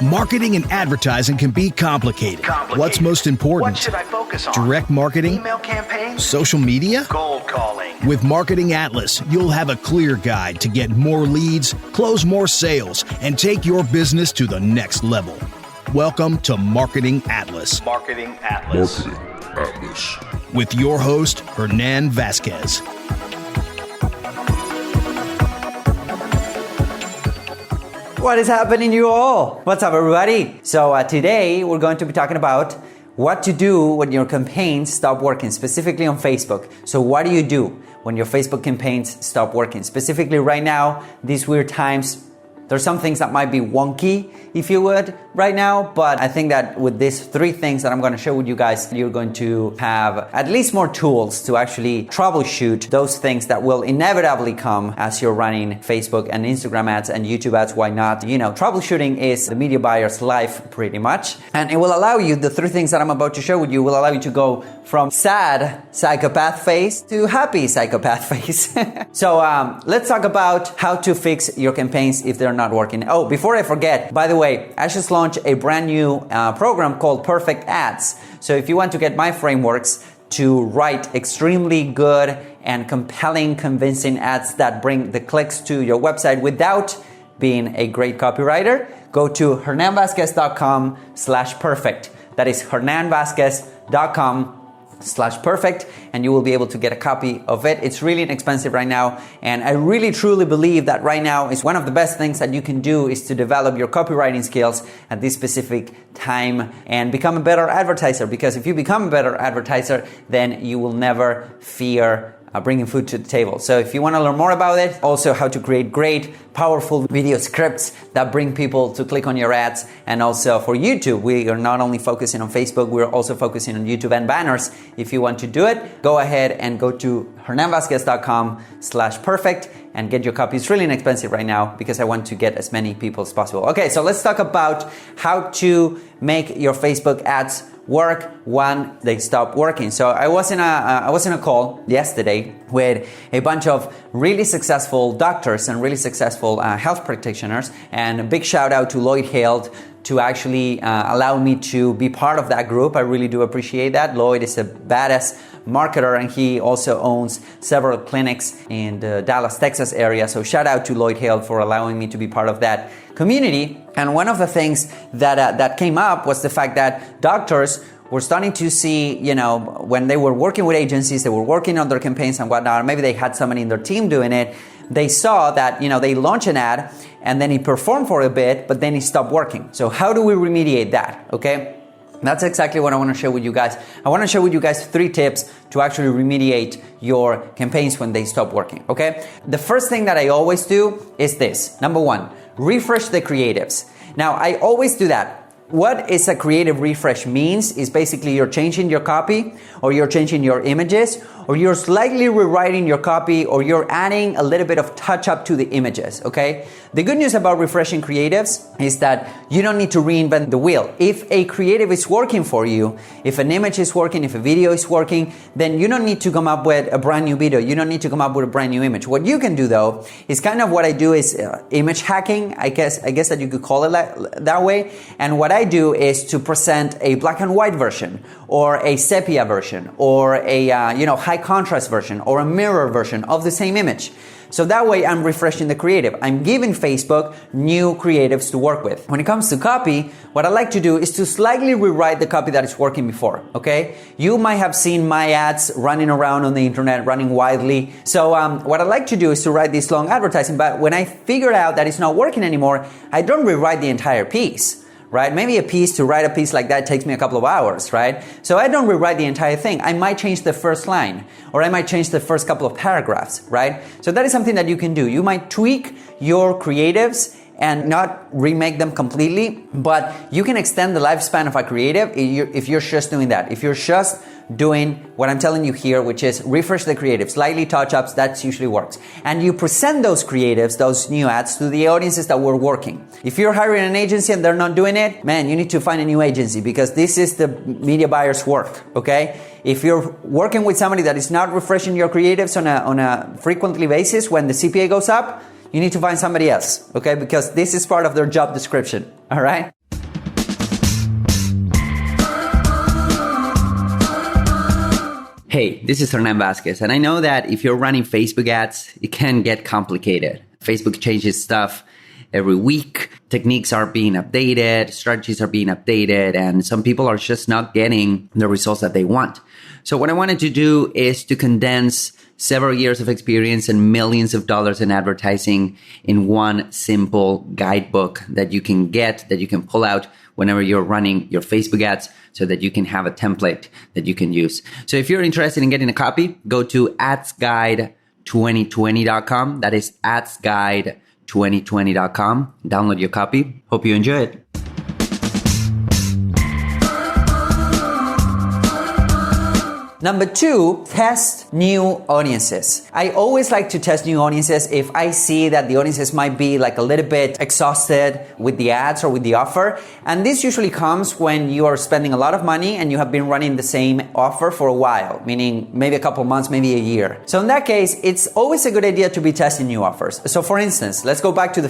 Marketing and advertising can be complicated. What's most important? What should I focus on? Direct marketing? Email campaigns? Social media? Cold calling? With Marketing Atlas, you'll have a clear guide to get more leads, close more sales, and take your business to the next level. Welcome to Marketing Atlas. Marketing Atlas. Marketing Atlas. With your host, Hernan Vazquez. What is happening, you all? What's up, everybody? So today we're going to be talking about what to do when your campaigns stop working, specifically on Facebook. So what do you do when your Facebook campaigns stop working? Specifically right now, these weird times, there's some things that might be wonky, if you would, right now. But I think that with these three things that I'm going to share with you guys, you're going to have at least more tools to actually troubleshoot those things that will inevitably come as you're running Facebook and Instagram ads and YouTube ads. Why not? You know, troubleshooting is the media buyer's life pretty much. And it will allow you, the three things that I'm about to share with you will allow you to go from sad psychopath phase to happy psychopath phase. So let's talk about how to fix your campaigns if they're not working. Oh, before I forget, by the way, I just launched a brand new program called Perfect Ads. So if you want to get my frameworks to write extremely good and compelling, convincing ads that bring the clicks to your website without being a great copywriter, go to hernanvazquez.com/perfect. That is hernanvazquez.com/perfect, and you will be able to get a copy of it. It's really inexpensive right now, and I really truly believe that right now is one of the best things that you can do is to develop your copywriting skills at this specific time and become a better advertiser, because if you become a better advertiser, then you will never fear bringing food to the table. So if you want to learn more about it, also how to create great, powerful video scripts that bring people to click on your ads, and also for YouTube, we are not only focusing on Facebook, we're also focusing on YouTube and banners. If you want to do it, go ahead and go to hernanvazquez.com/perfect and get your copy. It's really inexpensive right now because I want to get as many people as possible. Okay, so let's talk about how to make your Facebook ads work when they stop working. So I was in a call yesterday with a bunch of really successful doctors and really successful health practitioners, and a big shout out to Lloyd Hale to actually allow me to be part of that group. I really do appreciate that. Lloyd is a badass marketer, and he also owns several clinics in the Dallas, Texas area. So shout out to Lloyd Hale for allowing me to be part of that community. And one of the things that came up was the fact that doctors were starting to see, you know, when they were working with agencies, they were working on their campaigns and whatnot, or maybe they had somebody in their team doing it, they saw that, you know, they launch an ad and then it performed for a bit, but then it stopped working. So how do we remediate that, okay? That's exactly what I want to share with you guys. I want to share with you guys 3 tips to actually remediate your campaigns when they stop working, okay? The first thing that I always do is this. Number 1, refresh the creatives. Now, I always do that. What is a creative refresh means is basically you're changing your copy, or you're changing your images, or you're slightly rewriting your copy, or you're adding a little bit of touch up to the images, okay? The good news about refreshing creatives is that you don't need to reinvent the wheel. If a creative is working for you, if an image is working, if a video is working, then you don't need to come up with a brand new video. You don't need to come up with a brand new image. What you can do though is kind of what I do is image hacking. I guess that you could call it that way. And what I do is to present a black and white version, or a sepia version, or a high contrast version, or a mirror version of the same image. So that way I'm refreshing the creative. I'm giving Facebook new creatives to work with. When it comes to copy, what I like to do is to slightly rewrite the copy that is working before, okay? You might have seen my ads running around on the internet, running widely. So what I like to do is to write this long advertising, but when I figure out that it's not working anymore, I don't rewrite the entire piece. Right? Maybe to write a piece like that takes me a couple of hours, right? So I don't rewrite the entire thing. I might change the first line, or I might change the first couple of paragraphs, right? So that is something that you can do. You might tweak your creatives and not remake them completely, but you can extend the lifespan of a creative if you're just doing that. If you're just doing what I'm telling you here, which is refresh the creative, slightly touch-ups, that usually works. And you present those creatives, those new ads, to the audiences that were working. If you're hiring an agency and they're not doing it, man, you need to find a new agency, because this is the media buyer's work, okay? If you're working with somebody that is not refreshing your creatives on a frequently basis, when the CPA goes up, you need to find somebody else, okay? Because this is part of their job description, all right? Hey, this is Hernan Vazquez, and I know that if you're running Facebook ads, it can get complicated. Facebook changes stuff every week. Techniques are being updated, strategies are being updated, and some people are just not getting the results that they want. So what I wanted to do is to condense several years of experience and millions of dollars in advertising in one simple guidebook that you can get, that you can pull out whenever you're running your Facebook ads, so that you can have a template that you can use. So if you're interested in getting a copy, go to adsguide2020.com. That is adsguide2020.com. Download your copy. Hope you enjoy it. Number 2, test new audiences. I always like to test new audiences if I see that the audiences might be like a little bit exhausted with the ads or with the offer. And this usually comes when you are spending a lot of money and you have been running the same offer for a while, meaning maybe a couple months, maybe a year. So in that case, it's always a good idea to be testing new offers. So for instance, let's go back to the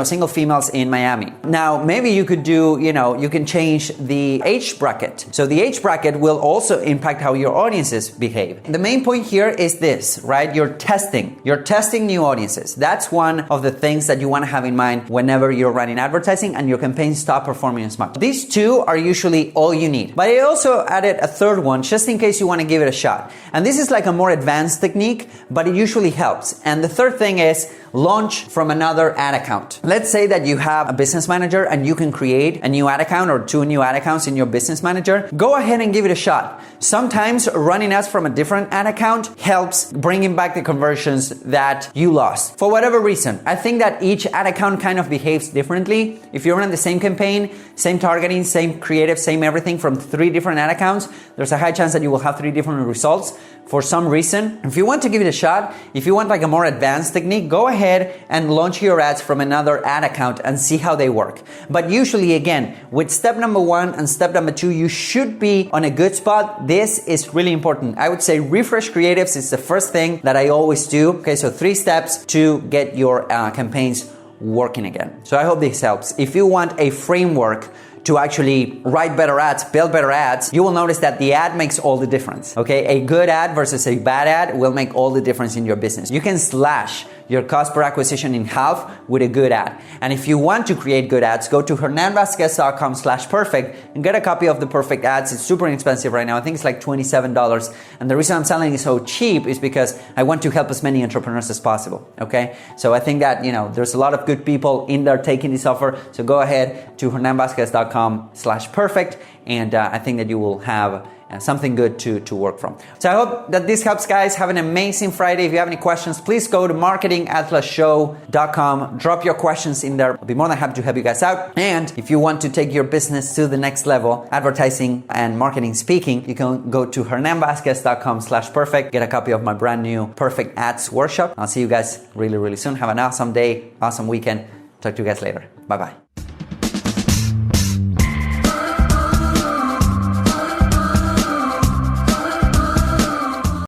single females in Miami. Now, maybe you could do, you can change the age bracket. So the age bracket will also impact how your audiences behave. The main point here is this, right? You're testing new audiences. That's one of the things that you want to have in mind whenever you're running advertising and your campaigns stop performing as much. These two are usually all you need. But I also added a third one just in case you want to give it a shot. And this is like a more advanced technique, but it usually helps. And the third thing is launch from another ad account. Let's say that you have a business manager and you can create a new ad account or 2 new ad accounts in your business manager. Go ahead and give it a shot. Sometimes running ads from a different ad account helps bringing back the conversions that you lost for whatever reason. I think that each ad account kind of behaves differently. If you run the same campaign, same targeting, same creative, same everything from 3 different ad accounts, there's a high chance that you will have 3 different results for some reason. If you want to give it a shot, if you want like a more advanced technique, go ahead and launch your ads from another ad account and see how they work. But usually, again, with step number 1 and step number 2, you should be on a good spot. This is really important. I would say refresh creatives is the first thing that I always do. Okay, so 3 steps to get your campaigns working again. So I hope this helps. If you want a framework to actually write better ads, build better ads, you will notice that the ad makes all the difference. Okay, a good ad versus a bad ad will make all the difference in your business. You can slash your cost per acquisition in half with a good ad. And if you want to create good ads, go to hernanvazquez.com/perfect and get a copy of the perfect ads. It's super inexpensive right now. I think it's like $27. And the reason I'm selling it so cheap is because I want to help as many entrepreneurs as possible. Okay, so I think that there's a lot of good people in there taking this offer. So go ahead to hernanvazquez.com/perfect, and I think that you will have something good to work from. So I hope that this helps, guys. Have an amazing Friday. If you have any questions, please go to marketingatlasshow.com. Drop your questions in there. I'll be more than happy to help you guys out. And if you want to take your business to the next level, advertising and marketing speaking, you can go to hernanvazquez.com/perfect. Get a copy of my brand new Perfect Ads workshop. I'll see you guys really, really soon. Have an awesome day, awesome weekend. Talk to you guys later. Bye-bye.